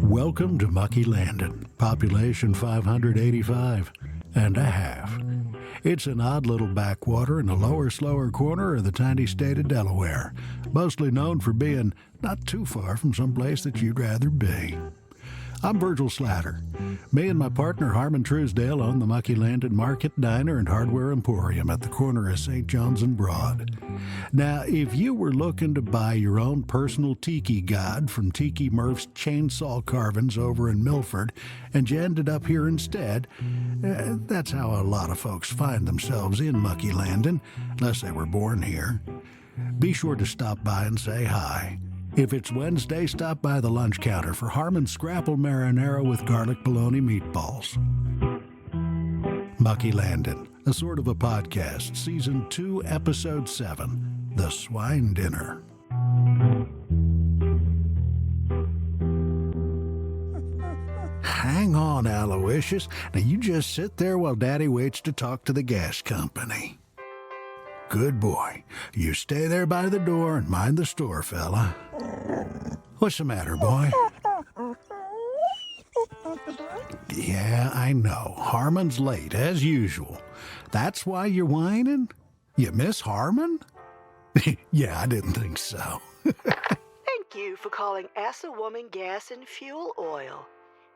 Welcome to Mucky Landing, population 585 and a half. It's an odd little backwater in the lower, slower corner of the tiny state of Delaware, mostly known for being not too far from some place that you'd rather be. I'm Virgil Slatter. Me and my partner Harmon Truesdale own the Mucky Landing Market Diner and Hardware Emporium at the corner of St. John's and Broad. Now, if you were looking to buy your own personal tiki god from Tiki Murph's chainsaw carvings over in Milford and you ended up here instead, that's how a lot of folks find themselves in Mucky Landing, unless they were born here. Be sure to stop by and say hi. If it's Wednesday, stop by the lunch counter for Harmon's Scrapple Marinara with garlic bologna meatballs. Mucky Landing, a sort of a podcast, Season 2, Episode 7, The Swine Dinner. Hang on, Aloysius. Now you just sit there while Daddy waits to talk to the gas company. Good boy. You stay there by the door and mind the store, fella. What's the matter, boy? Yeah, I know. Harmon's late, as usual. That's why you're whining? You miss Harmon? Yeah, I didn't think so. Thank you for calling Asa Woman Gas and Fuel Oil.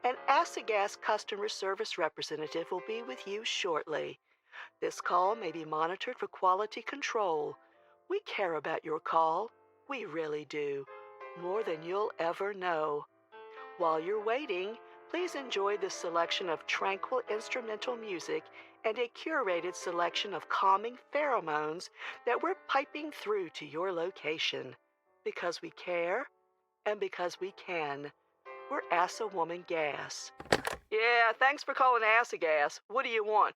An Asa Gas customer service representative will be with you shortly. This call may be monitored for quality control. We care about your call. We really do. More than you'll ever know. While you're waiting, please enjoy this selection of tranquil instrumental music and a curated selection of calming pheromones that we're piping through to your location. Because we care and because we can. We're Asa Woman Gas. Yeah, thanks for calling Asa Gas. What do you want?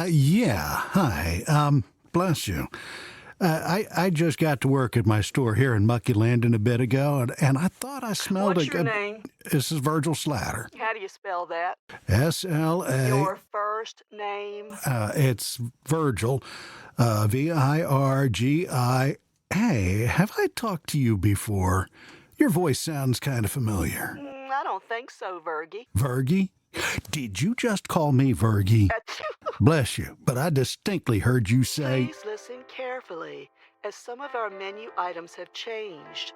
Yeah, hi. Bless you. I just got to work at my store here in Mucky Landing a bit ago, and I thought I smelled What's your name? This is Virgil Slatter. How do you spell that? S-L-A... Your first name? It's Virgil. V-I-R-G-I... Hey, have I talked to you before? Your voice sounds kind of familiar. I don't think so, Virgie. Virgie? Did you just call me Virgie? Bless you, but I distinctly heard you say... Please listen carefully, as some of our menu items have changed.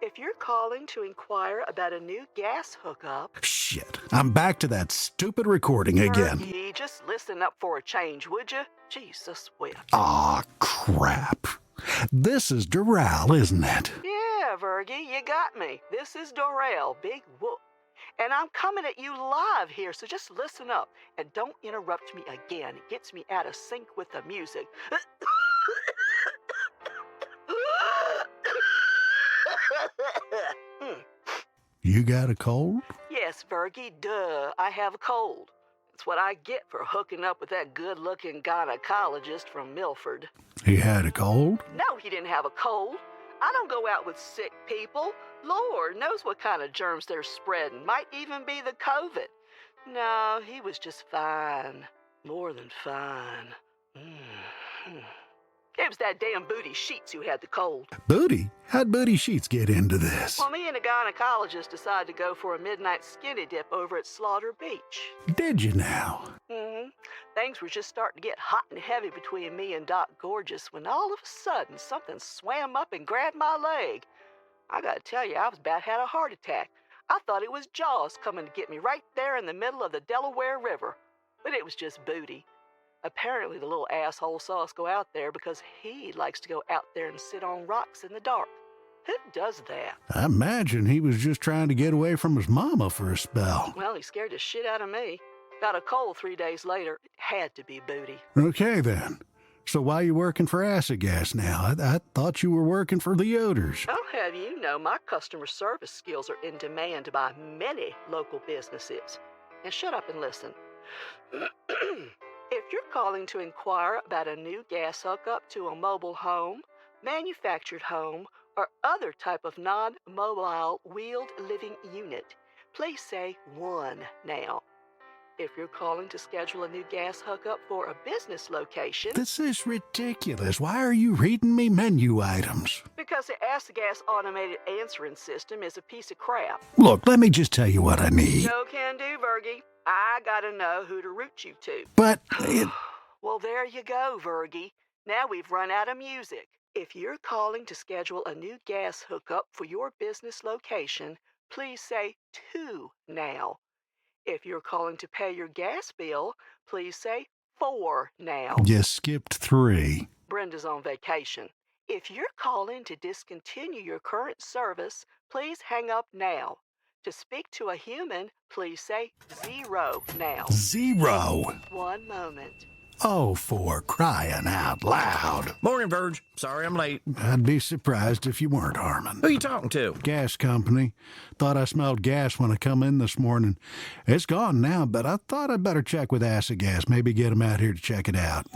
If you're calling to inquire about a new gas hookup... Shit, I'm back to that stupid recording again. Virgie, just listen up for a change, would you? Jesus whip. Aw, crap. This is Doral, isn't it? Yeah, Virgie, you got me. This is Dorel, Big Whoop. And I'm coming at you live here, so just listen up and don't interrupt me again. It gets me out of sync with the music. You got a cold? Yes, Virgie, duh, I have a cold. It's what I get for hooking up with that good-looking gynecologist from Milford. He had a cold? No, he didn't have a cold. I don't go out with sick people. Lord knows what kind of germs they're spreading. Might even be the COVID. No, he was just fine. More than fine. It was that damn Booty Sheets who had the cold. Booty? How'd Booty Sheets get into this? Well, me and a gynecologist decided to go for a midnight skinny dip over at Slaughter Beach. Did you now? Things were just starting to get hot and heavy between me and Doc Gorgeous when all of a sudden something swam up and grabbed my leg. I gotta tell you, I was about had a heart attack. I thought it was Jaws coming to get me right there in the middle of the Delaware River. But it was just Booty. Apparently the little asshole saw us go out there because he likes to go out there and sit on rocks in the dark. Who does that? I imagine he was just trying to get away from his mama for a spell. Well, he scared the shit out of me. Got a cold 3 days later. It had to be Booty. Okay, then. So why are you working for Asa Gas now? I thought you were working for the Oders. I'll have you know my customer service skills are in demand by many local businesses. And shut up and listen. If you're calling to inquire about a new gas hookup to a mobile home, manufactured home, or other type of non-mobile wheeled living unit, please say 1 now. If you're calling to schedule a new gas hookup for a business location... This is ridiculous. Why are you reading me menu items? Because Because the Asagas automated answering system is a piece of crap. Look, let me just tell you what I need. No can do, Virgie. I gotta know who to route you to. But Well, there you go, Virgie. Now we've run out of music. If you're calling to schedule a new gas hookup for your business location, please say 2 now. If you're calling to pay your gas bill, please say 4 now. you skipped 3. Brenda's on vacation. If you're calling to discontinue your current service, please hang up now. To speak to a human, please say 0 now. 0? 1 moment. Oh, for crying out loud. Morning, Virg. Sorry I'm late. I'd be surprised if you weren't, Harmon. Who you talking to? Gas company. Thought I smelled gas when I come in this morning. It's gone now, but I thought I'd better check with Asagas. Maybe get 'em out here to check it out.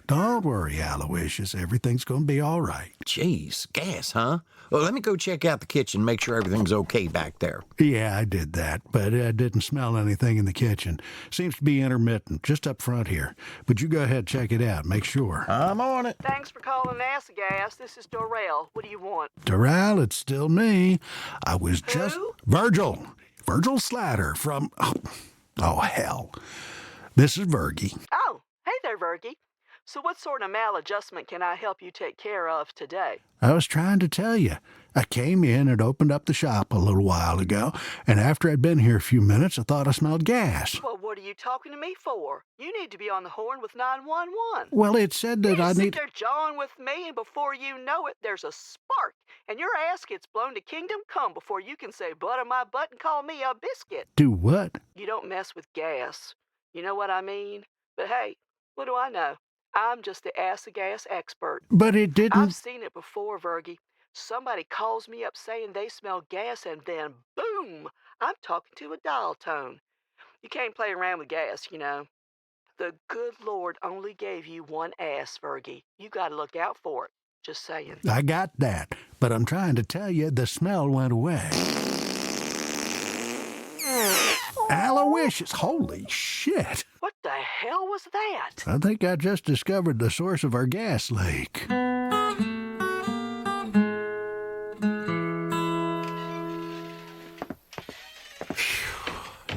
Don't worry, Aloysius. Everything's going to be all right. Jeez, gas, huh? Well, let me go check out the kitchen, make sure everything's okay back there. Yeah, I did that, but I didn't smell anything in the kitchen. Seems to be intermittent, just up front here. But you go ahead, check it out. Make sure. I'm on it. Thanks for calling Asagas. This is Dorel. What do you want? Doral, it's still me. I was just... Who? Virgil. Virgil Slatter from... Oh, hell. This is Virgie. Oh, hey there, Virgie. So what sort of maladjustment can I help you take care of today? I was trying to tell you. I came in and opened up the shop a little while ago, and after I'd been here a few minutes, I thought I smelled gas. Well, what are you talking to me for? You need to be on the horn with 911. Well, it said that I You sit need... there jawing with me, and before you know it, there's a spark, and your ass gets blown to kingdom come before you can say butter my butt and call me a biscuit. Do what? You don't mess with gas. You know what I mean? But hey, what do I know? I'm just the Asagas expert. But it didn't... I've seen it before, Virgie. Somebody calls me up saying they smell gas, and then boom, I'm talking to a dial tone. You can't play around with gas, you know. The good Lord only gave you one ass, Virgie. You gotta look out for it. Just saying. I got that, but I'm trying to tell you the smell went away. Aloysius, holy shit. What the hell was that? I think I just discovered the source of our gas leak.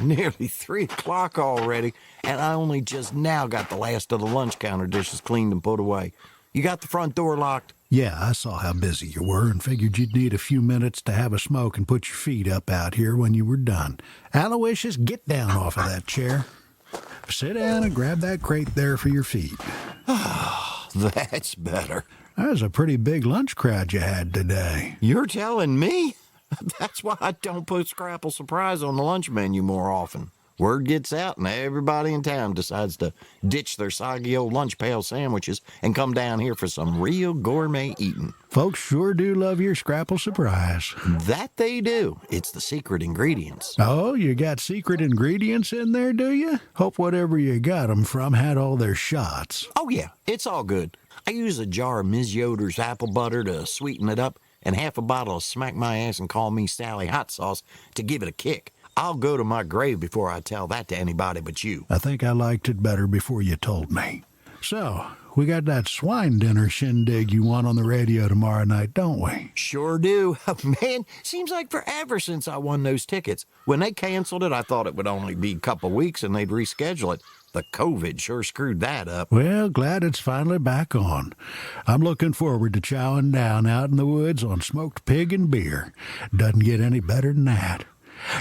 Nearly 3 o'clock already, and I only just now got the last of the lunch counter dishes cleaned and put away. You got the front door locked? Yeah, I saw how busy you were and figured you'd need a few minutes to have a smoke and put your feet up out here when you were done. Aloysius, get down off of that chair. Sit down and grab that crate there for your feet. That's better. That was a pretty big lunch crowd you had today. You're telling me? That's why I don't put Scrapple Surprise on the lunch menu more often. Word gets out and everybody in town decides to ditch their soggy old lunch pail sandwiches and come down here for some real gourmet eating. Folks sure do love your Scrapple Surprise. That they do. It's the secret ingredients. Oh, you got secret ingredients in there, do you? Hope whatever you got 'em from had all their shots. Oh, yeah, it's all good. I use a jar of Ms. Yoder's apple butter to sweeten it up and half a bottle of Smack My Ass and Call Me Sally hot sauce to give it a kick. I'll go to my grave before I tell that to anybody but you. I think I liked it better before you told me. So, we got that swine dinner shindig you want on the radio tomorrow night, don't we? Sure do. Man, seems like forever since I won those tickets. When they canceled it, I thought it would only be a couple weeks and they'd reschedule it. The COVID sure screwed that up. Well, glad it's finally back on. I'm looking forward to chowing down out in the woods on smoked pig and beer. Doesn't get any better than that.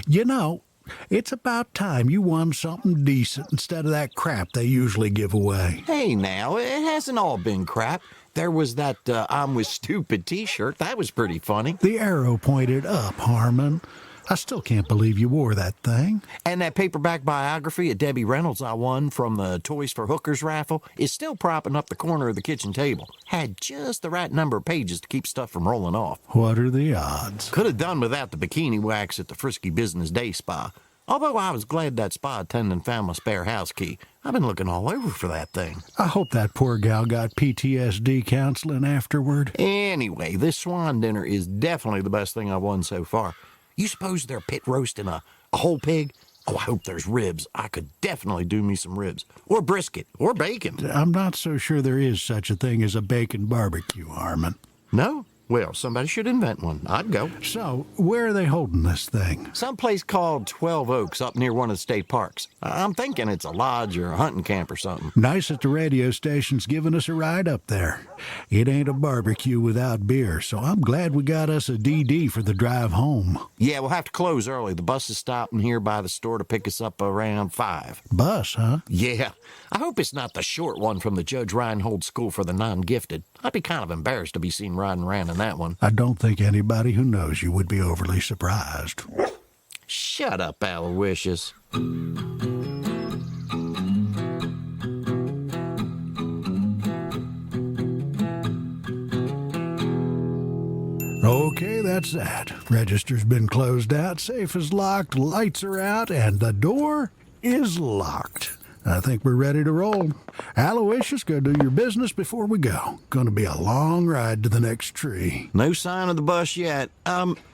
You know, it's about time you won something decent instead of that crap they usually give away. Hey now, it hasn't all been crap. There was that I'm with stupid t-shirt. That was pretty funny. The arrow pointed up, Harmon. I still can't believe you wore that thing. And that paperback biography of Debbie Reynolds I won from the Toys for Hookers raffle is still propping up the corner of the kitchen table. Had just the right number of pages to keep stuff from rolling off. What are the odds? Could have done without the bikini wax at the Frisky Business Day Spa. Although I was glad that spa attendant found my spare house key. I've been looking all over for that thing. I hope that poor gal got PTSD counseling afterward. Anyway, this swan dinner is definitely the best thing I've won so far. You suppose they're pit roasting a whole pig? Oh, I hope there's ribs. I could definitely do me some ribs. Or brisket. Or bacon. I'm not so sure there is such a thing as a bacon barbecue, Harmon. No? Well, somebody should invent one. I'd go. So, where are they holding this thing? Someplace called 12 Oaks up near one of the state parks. I'm thinking it's a lodge or a hunting camp or something. Nice that the radio station's giving us a ride up there. It ain't a barbecue without beer, so I'm glad we got us a DD for the drive home. Yeah, we'll have to close early. The bus is stopping here by the store to pick us up around 5. Bus, huh? Yeah. I hope it's not the short one from the Judge Reinhold School for the Non-Gifted. I'd be kind of embarrassed to be seen riding around in that one. I don't think anybody who knows you would be overly surprised. Shut up, Aloysius. Okay, that's that. Register's been closed out, safe is locked, lights are out, and the door is locked. I think we're ready to roll. Aloysius, go do your business before we go. Gonna be a long ride to the next tree. No sign of the bus yet.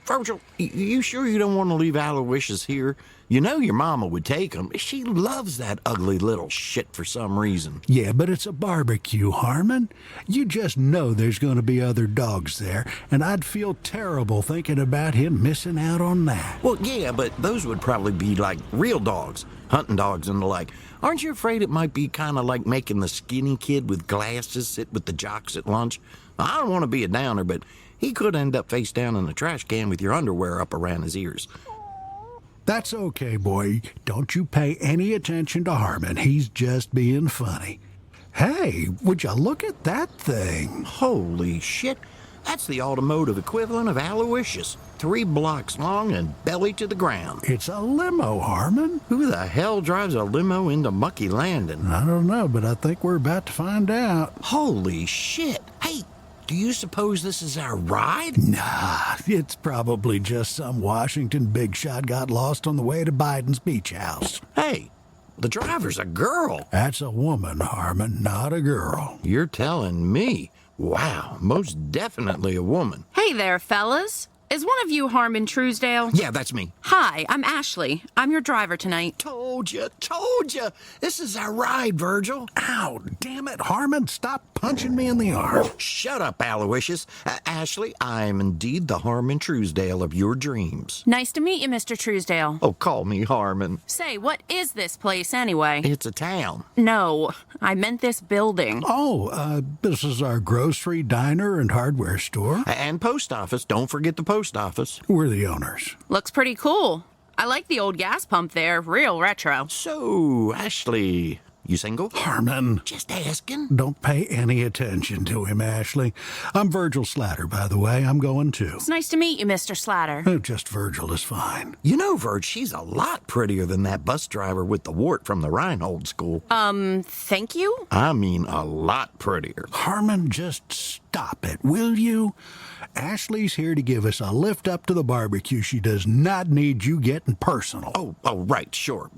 Virgil, you sure you don't want to leave Aloysius here? You know your mama would take him. She loves that ugly little shit for some reason. Yeah, but it's a barbecue, Harmon. You just know there's gonna be other dogs there, and I'd feel terrible thinking about him missing out on that. Well, yeah, but those would probably be like real dogs, hunting dogs and the like. Aren't you afraid it might be kind of like making the skinny kid with glasses sit with the jocks at lunch? I don't want to be a downer, but he could end up face down in the trash can with your underwear up around his ears. That's okay, boy. Don't you pay any attention to Harmon. He's just being funny. Hey, would you look at that thing? Holy shit. That's the automotive equivalent of Aloysius. 3 blocks long and belly to the ground. It's a limo, Harmon. Who the hell drives a limo into Mucky Landing? I don't know, but I think we're about to find out. Holy shit. Hey, do you suppose this is our ride? Nah, it's probably just some Washington big shot got lost on the way to Biden's beach house. Hey, the driver's a girl. That's a woman, Harmon, not a girl. You're telling me. Wow, most definitely a woman. Hey there, fellas. Is one of you Harmon Truesdale? Yeah, that's me. Hi, I'm Ashley. I'm your driver tonight. Told you. This is our ride, Virgil. Ow, damn it, Harmon, stop punching me in the arm. Shut up, Aloysius. Ashley, I am indeed the Harmon Truesdale of your dreams. Nice to meet you, Mr. Truesdale. Oh, call me Harmon. Say, what is this place anyway? It's a town. No, I meant this building. Oh, this is our grocery, diner, and hardware store. And post office. Don't forget the post office. We're the owners. Looks pretty cool. I like the old gas pump there, real retro. So, Ashley, you single? Harmon. Just asking. Don't pay any attention to him, Ashley. I'm Virgil Slatter, by the way. I'm going too. It's nice to meet you, Mr. Slatter. Just Virgil is fine. You know, Virg, she's a lot prettier than that bus driver with the wart from the Reinhold School. Thank you? I mean, a lot prettier. Harmon, just stop it, will you? Ashley's here to give us a lift up to the barbecue. She does not need you getting personal. Oh, right, sure.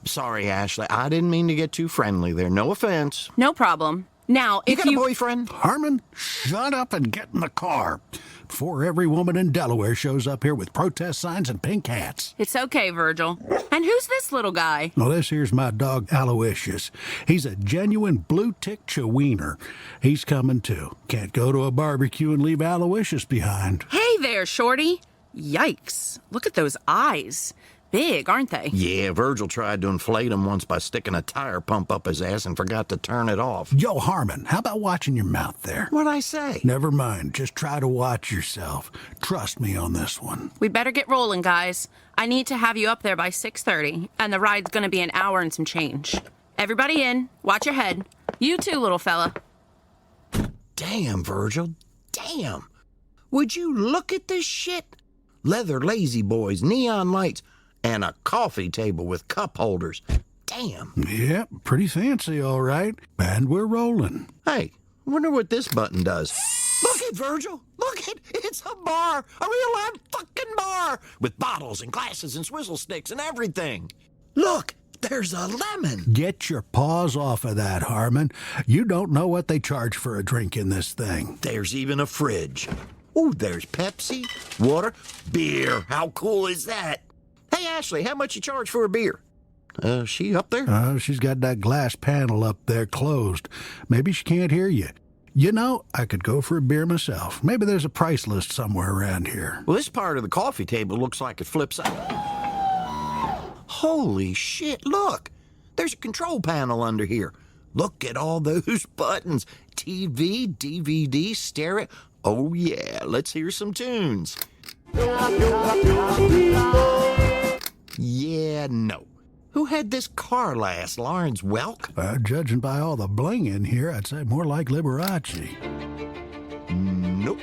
Sorry, Ashley, I didn't mean to get too friendly there. No offense. No problem. Now, You if got a boyfriend? Harmon, shut up and get in the car before every woman in Delaware shows up here with protest signs and pink hats. It's okay, Virgil. And who's this little guy? Well, this here's my dog, Aloysius. He's a genuine blue-tick Chiweenier. He's coming, too. Can't go to a barbecue and leave Aloysius behind. Hey there, Shorty. Yikes. Look at those eyes. Big, aren't they? Yeah, Virgil tried to inflate him once by sticking a tire pump up his ass and forgot to turn it off. Yo, Harmon, how about watching your mouth there? What'd I say? Never mind. Just try to watch yourself. Trust me on this one. We better get rolling, guys. I need to have you up there by 6:30, and the ride's gonna be an hour and some change. Everybody in. Watch your head. You too, little fella. Damn, Virgil. Damn. Would you look at this shit? Leather lazy boys, neon lights, and a coffee table with cup holders. Damn. Yep, pretty fancy, all right. And we're rolling. Hey, wonder what this button does. Look it, Virgil. Look it. It's a bar. A real live fucking bar. With bottles and glasses and swizzle sticks and everything. Look, there's a lemon. Get your paws off of that, Harmon. You don't know what they charge for a drink in this thing. There's even a fridge. Oh, there's Pepsi, water, beer. How cool is that? Hey, Ashley, how much you charge for a beer? She up there? She's got that glass panel up there closed. Maybe she can't hear you. You know, I could go for a beer myself. Maybe there's a price list somewhere around here. Well, this part of the coffee table looks like it flips up. Holy shit, look! There's a control panel under here. Look at all those buttons. TV, DVD, stereo. Oh yeah, let's hear some tunes. Yeah, no. Who had this car last? Lawrence Welk? Judging by all the bling in here, I'd say more like Liberace. Nope.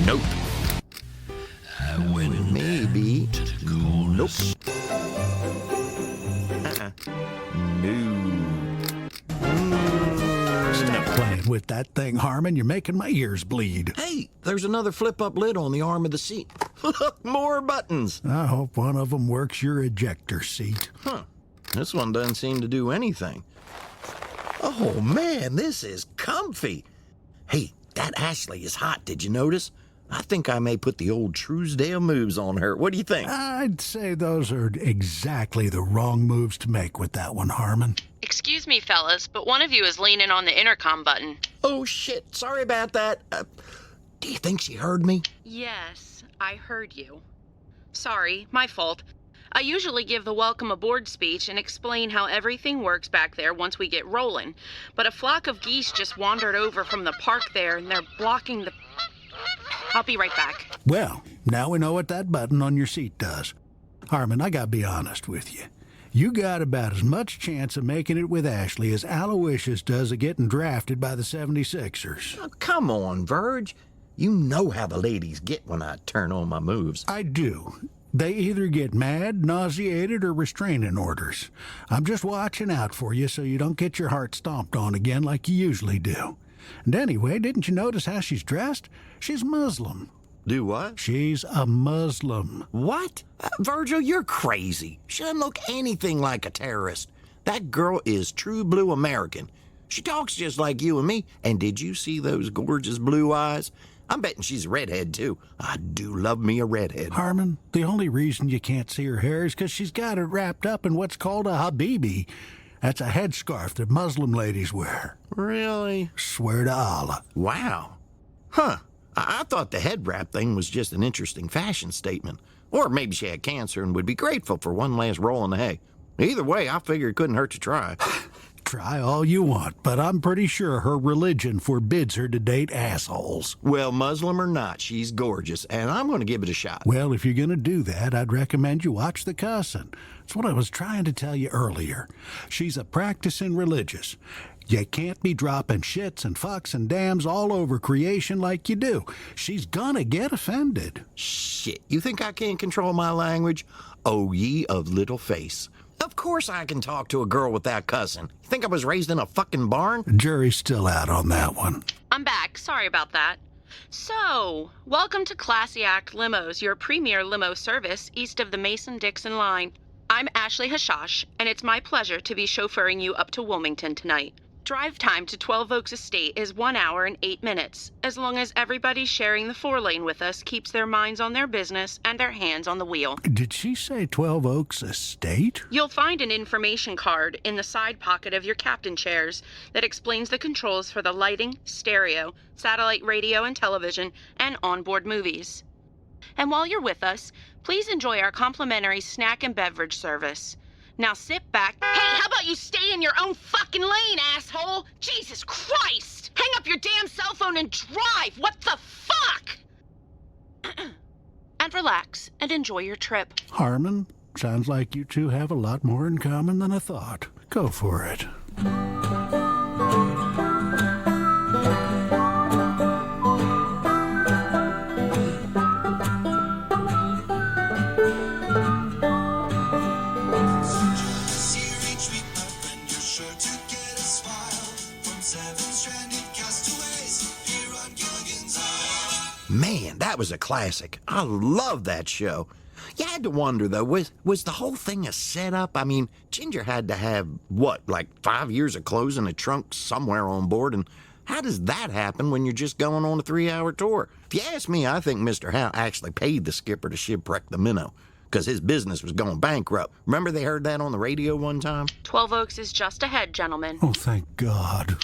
Nope. Maybe. Nope. No. Stop playing with that thing, Harmon. You're making my ears bleed. Hey, there's another flip-up lid on the arm of the seat. Look, more buttons. I hope one of them works your ejector seat. Huh. This one doesn't seem to do anything. Oh, man, this is comfy. Hey, that Ashley is hot, did you notice? I think I may put the old Truesdale moves on her. What do you think? I'd say those are exactly the wrong moves to make with that one, Harmon. Excuse me, fellas, but one of you is leaning on the intercom button. Oh, shit. Sorry about that. Do you think she heard me? Yes, I heard you. Sorry, my fault. I usually give the welcome aboard speech and explain how everything works back there once we get rolling, but a flock of geese just wandered over from the park there and they're blocking the... I'll be right back. Well, now we know what that button on your seat does. Harmon, I gotta be honest with you. You got about as much chance of making it with Ashley as Aloysius does of getting drafted by the 76ers. Oh, come on, Virg. You know how the ladies get when I turn on my moves. I do. They either get mad, nauseated, or restraining orders. I'm just watching out for you so you don't get your heart stomped on again like you usually do. And anyway, didn't you notice how she's dressed? She's Muslim. Do what? She's a Muslim. What? Virgil, you're crazy. She doesn't look anything like a terrorist. That girl is true blue American. She talks just like you and me. And did you see those gorgeous blue eyes? I'm betting she's a redhead, too. I do love me a redhead. Harmon, the only reason you can't see her hair is because she's got it wrapped up in what's called a habibi. That's a headscarf that Muslim ladies wear. Really? Swear to Allah. Wow. Huh. I thought the head wrap thing was just an interesting fashion statement. Or maybe she had cancer and would be grateful for one last roll in the hay. Either way, I figure it couldn't hurt to try. Try all you want, but I'm pretty sure her religion forbids her to date assholes. Well, Muslim or not, she's gorgeous, and I'm going to give it a shot. Well, if you're going to do that, I'd recommend you watch the cussing. That's what I was trying to tell you earlier. She's a practicing religious. You can't be dropping shits and fucks and dams all over creation like you do. She's gonna get offended. Shit, you think I can't control my language? Oh, ye of little face. Of course I can talk to a girl without cussing. You think I was raised in a fucking barn? Jury's still out on that one. I'm back. Sorry about that. So, welcome to Classy Act Limos, your premier limo service east of the Mason-Dixon line. I'm Ashley Hashash, and it's my pleasure to be chauffeuring you up to Wilmington tonight. Drive time to 12 Oaks Estate is 1 hour and 8 minutes, as long as everybody sharing the 4-lane with us keeps their minds on their business and their hands on the wheel. Did she say 12 Oaks Estate? You'll find an information card in the side pocket of your captain chairs that explains the controls for the lighting, stereo, satellite radio and television, and onboard movies. And while you're with us, please enjoy our complimentary snack and beverage service. Now sit back. Hey, how about you stay in your own fucking lane, asshole? Jesus Christ! Hang up your damn cell phone and drive! What the fuck? And relax and enjoy your trip. Harmon, sounds like you two have a lot more in common than I thought. Go for it. Man, that was a classic. I love that show. You had to wonder, though, was the whole thing a setup? I mean, Ginger had to have, what, like 5 years of clothes in a trunk somewhere on board, and how does that happen when you're just going on a 3-hour tour? If you ask me, I think Mr. Howe actually paid the skipper to shipwreck the minnow, because his business was going bankrupt. Remember they heard that on the radio one time? 12 Oaks is just ahead, gentlemen. Oh, thank God.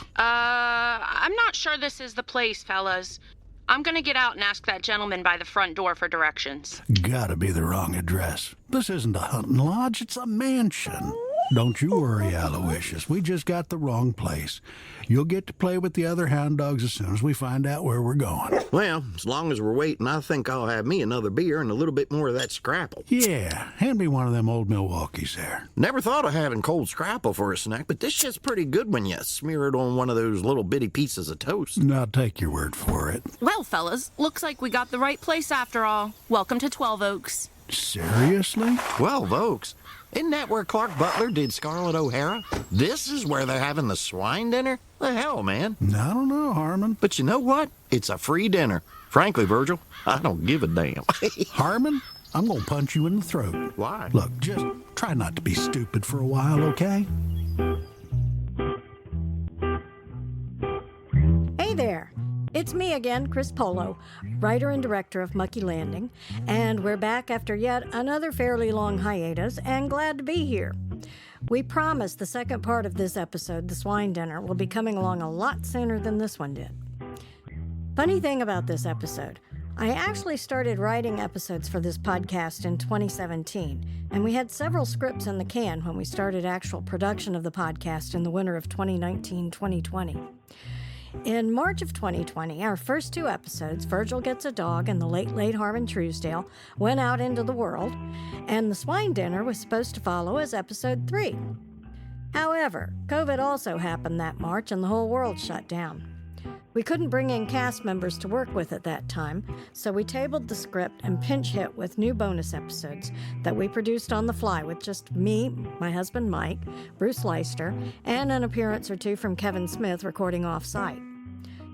I'm not sure this is the place, fellas. I'm gonna get out and ask that gentleman by the front door for directions. Gotta be the wrong address. This isn't a hunting lodge, it's a mansion. Don't you worry, Aloysius. We just got the wrong place. You'll get to play with the other hound dogs as soon as we find out where we're going. Well, as long as we're waiting, I think I'll have me another beer and a little bit more of that scrapple. Yeah, hand me one of them old Milwaukees there. Never thought of having cold scrapple for a snack, but this shit's pretty good when you smear it on one of those little bitty pieces of toast. I'll take your word for it. Well, fellas, looks like we got the right place after all. Welcome to 12 Oaks. Seriously? 12 Oaks? Isn't that where Clark Butler did Scarlett O'Hara? This is where they're having the swine dinner? The hell, man. I don't know, Harmon. But you know what? It's a free dinner. Frankly, Virgil, I don't give a damn. Harmon, I'm gonna punch you in the throat. Why? Look, just try not to be stupid for a while, okay? Hey there. It's me again, Chris Polo, writer and director of Mucky Landing, and we're back after yet another fairly long hiatus and glad to be here. We promise the second part of this episode, The Swine Dinner, will be coming along a lot sooner than this one did. Funny thing about this episode, I actually started writing episodes for this podcast in 2017, and we had several scripts in the can when we started actual production of the podcast in the winter of 2019-2020. In March of 2020, our first two episodes, Virgil Gets a Dog and The Late Harmon Truesdale, went out into the world, and The Swine Dinner was supposed to follow as episode 3. However, COVID also happened that March and the whole world shut down. We couldn't bring in cast members to work with at that time, so we tabled the script and pinch hit with new bonus episodes that we produced on the fly with just me, my husband Mike, Bruce Leister, and an appearance or two from Kevin Smith recording off-site.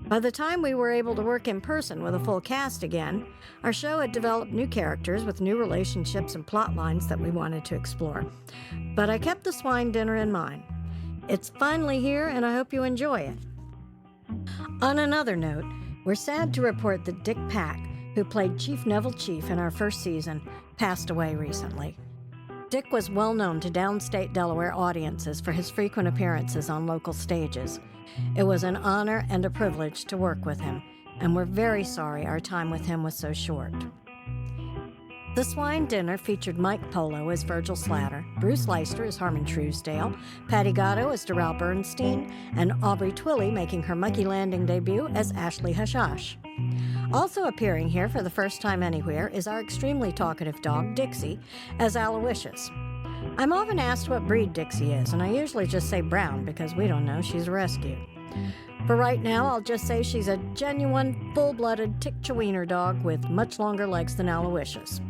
By the time we were able to work in person with a full cast again, our show had developed new characters with new relationships and plot lines that we wanted to explore. But I kept the Swine Dinner in mind. It's finally here, and I hope you enjoy it. On another note, we're sad to report that Dick Pack, who played Chief Neville Chief in our first season, passed away recently. Dick was well known to downstate Delaware audiences for his frequent appearances on local stages. It was an honor and a privilege to work with him, and we're very sorry our time with him was so short. The Swine Dinner featured Mike Polo as Virgil Slatter, Bruce Leister as Harmon Truesdale, Patty Gatto as Doral Bernstein, and Aubrey Twilley making her Mucky Landing debut as Ashley Hashash. Also appearing here for the first time anywhere is our extremely talkative dog, Dixie, as Aloysius. I'm often asked what breed Dixie is, and I usually just say brown because we don't know, she's a rescue. For right now, I'll just say she's a genuine, full-blooded tick Chihuahua dog with much longer legs than Aloysius,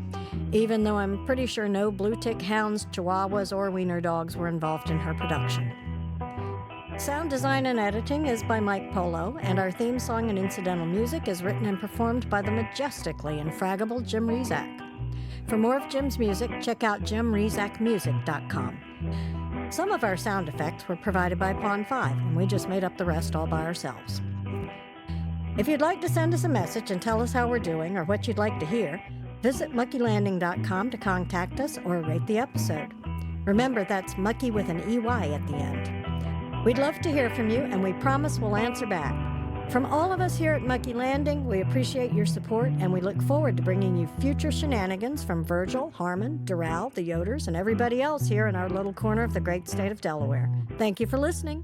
even though I'm pretty sure no blue tick hounds, chihuahuas, or wiener dogs were involved in her production. Sound design and editing is by Mike Polo, and our theme song and incidental music is written and performed by the majestically infraggable Jim Rezac. For more of Jim's music, check out jimrezakmusic.com. Some of our sound effects were provided by Pond 5, and we just made up the rest all by ourselves. If you'd like to send us a message and tell us how we're doing or what you'd like to hear, visit muckylanding.com to contact us or rate the episode. Remember, that's Mucky with an EY at the end. We'd love to hear from you, and we promise we'll answer back. From all of us here at Mucky Landing, we appreciate your support, and we look forward to bringing you future shenanigans from Virgil, Harmon, Doral, the Yoders, and everybody else here in our little corner of the great state of Delaware. Thank you for listening.